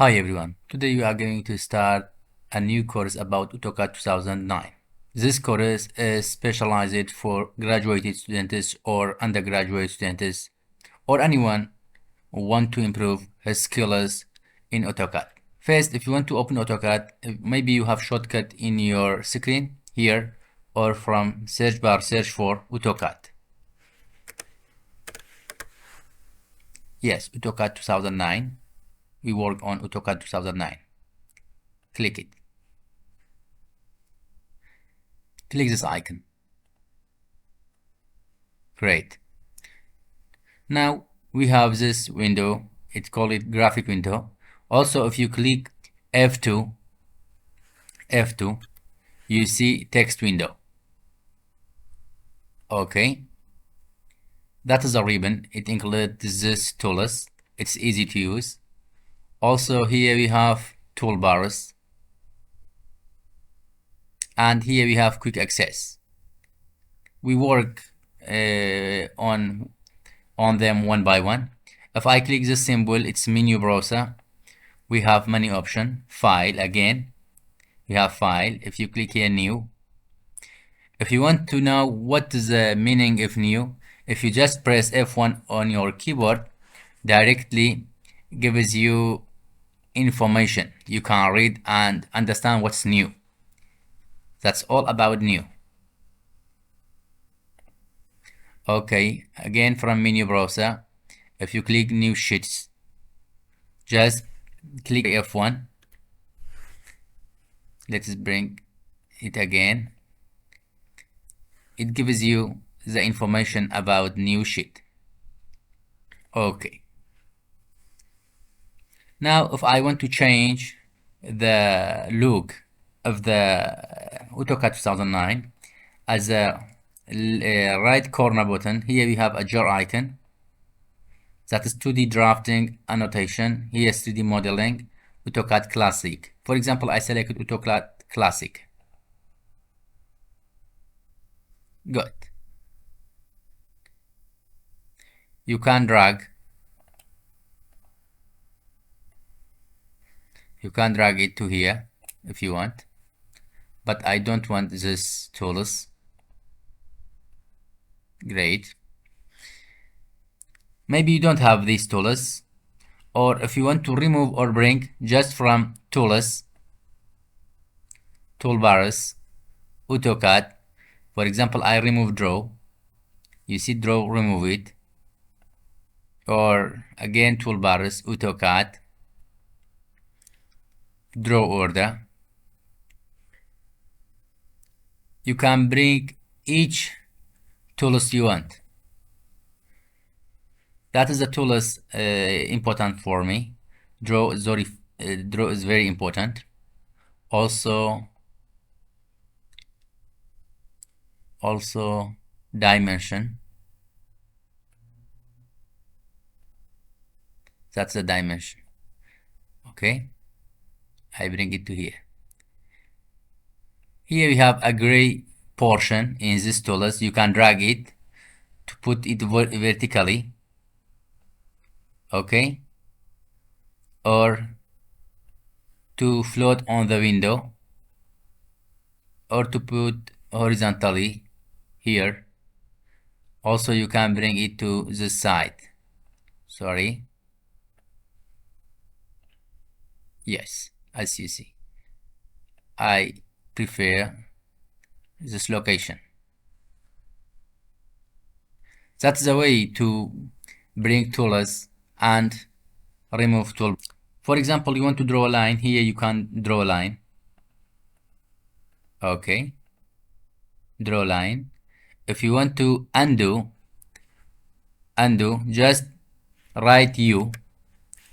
Hi everyone, today we are going to start a new course about AutoCAD 2009. This course is specialized for graduated students or undergraduate students or anyone who want to improve his skills in AutoCAD. First, if you want to open AutoCAD, maybe you have shortcut in your screen here or from search bar search for AutoCAD. Yes, AutoCAD 2009. We work on AutoCAD 2009. Click it. Click this icon. Great. Now we have this window. It's called graphic window. Also, if you click F2, you see text window. Okay. That is a ribbon. It includes this tools. It's easy to use. Also, here we have toolbars. And here we have quick access. We work on them one by one. If I click this symbol, it's menu browser. We have many options. File again. We have file. If you click here, new. If you want to know what is the meaning of new, if you just press F1 on your keyboard, directly gives you information. You can read and understand what's new. That's all about new. Okay, again from menu browser, if you click new sheets, just click F1. Let's bring it again. It gives you the information about new sheet. Okay. Now, if I want to change the look of the AutoCAD 2009, as a right corner button, here we have a jar icon. That is 2D drafting annotation. Here is 3D modeling, AutoCAD Classic. For example, I selected AutoCAD Classic. Good. You can drag. You can drag it to here if you want. But I don't want this tools. Great. Maybe you don't have these tools, or if you want to remove or bring, just from tools, toolbars, AutoCAD. For example, I remove draw. You see draw, remove it. Or again toolbars, AutoCAD, draw order. You can bring each tools you want. That is the tools important for me. Draw is very important. Also dimension. That's the dimension. Okay, I bring it to here. Here we have a gray portion in this tools. You can drag it to put it vertically. Okay, or to float on the window, or to put horizontally here. Also, you can bring it to this side. Sorry. Yes, as you see, I prefer this location. That's the way to bring tools and remove tool. For example, you want to draw a line. Here you can draw a line. Okay, draw a line. If you want to undo, just write U,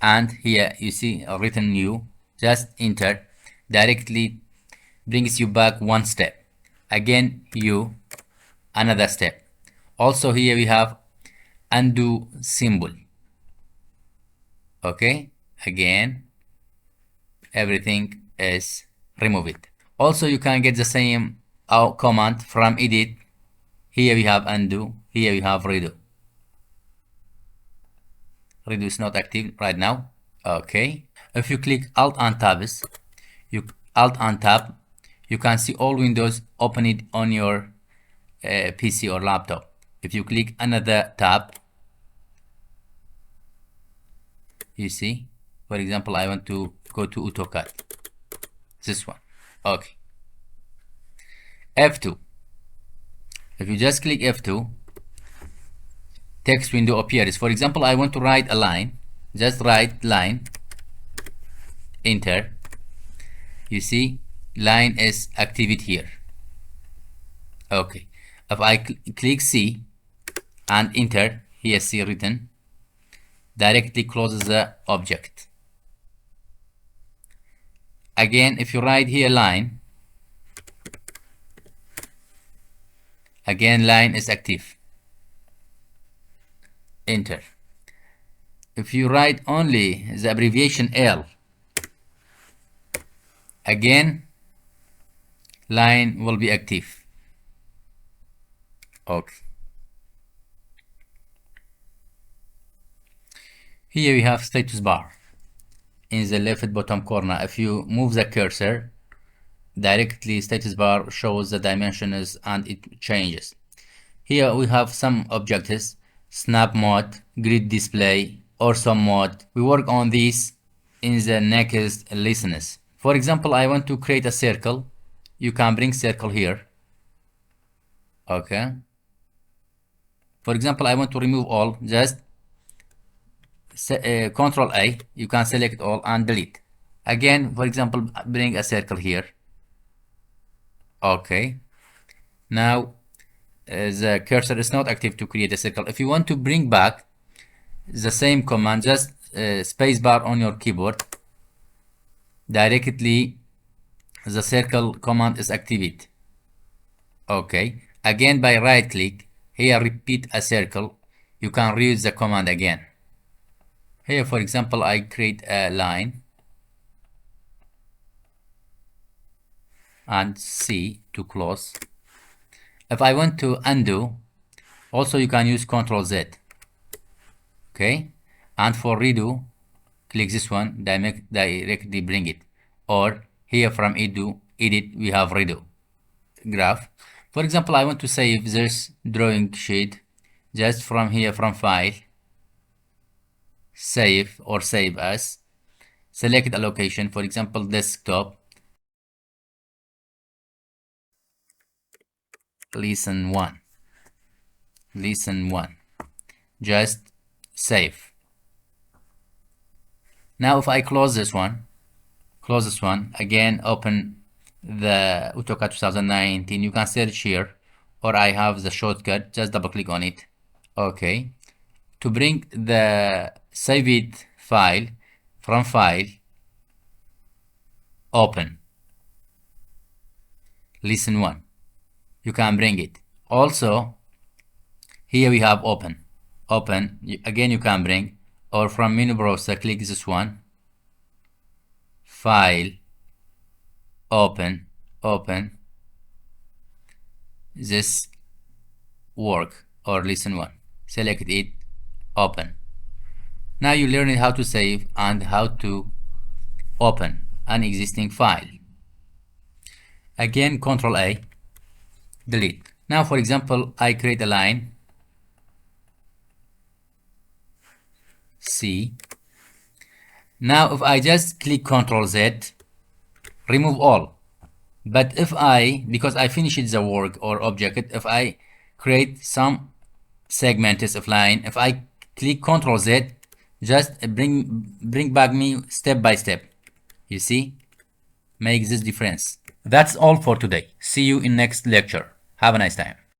and here you see a written U. Just enter. Directly brings you back one step. Again U, another step. Also here we have undo symbol. Okay, again everything is removed. Also you can get the same command from edit. Here we have undo, here we have redo. Redo is not active right now. Okay, If you click Alt and Tabs, Alt and Tab, you can see all windows opened on your PC or laptop. If you click another tab, you see, for example, I want to go to AutoCAD, this one. Okay. F2. If you just click F2, text window appears. For example, I want to write a line. Just write line, enter. You see, line is activated here. Okay. If I click C and enter, here C written, directly closes the object. Again, if you write here line, again line is active. Enter. If you write only the abbreviation L, again line will be active. Okay. Here we have status bar in the left bottom corner. If you move the cursor, directly status bar shows the dimensions and it changes. Here we have some objectives: snap mode, grid display, awesome mode. We work on these in the next lessons. For example, I want to create a circle. You can bring circle here. Okay. For example, I want to remove all. Just Control A. You can select all and delete. Again, for example, bring a circle here. Okay. Now the cursor is not active to create a circle. If you want to bring back the same command, just space bar on your keyboard, directly the circle command is activated. Okay. Again, by right click here, repeat a circle, you can reuse the command again. Here, for example, I create a line and C to close. If I want to undo, also you can use Ctrl Z. Okay. And for redo, click this one, directly bring it. Or here from edit, we have redo graph. For example, I want to save this drawing sheet. Just from here, from file, save or save as, select a location, for example, desktop, lesson 1, just save. Now if I close this one, again open the AutoCAD 2019, you can search here, or I have the shortcut, just double click on it. Okay. To bring the saved file from file, open lesson 1, you can bring it. Also here we have open, again you can bring, or from menu browser click this one, file, open this work or lesson 1, select it, open. Now you learned how to save and how to open an existing file. Again, Ctrl A, delete. Now for example, I create a line C. Now if I just click Ctrl Z, remove all. But if because I finished the work or object, if I create some segments of line, if I click Ctrl Z, just bring back me step by step. You see, makes this difference. That's all for today. See you in next lecture. Have a nice time.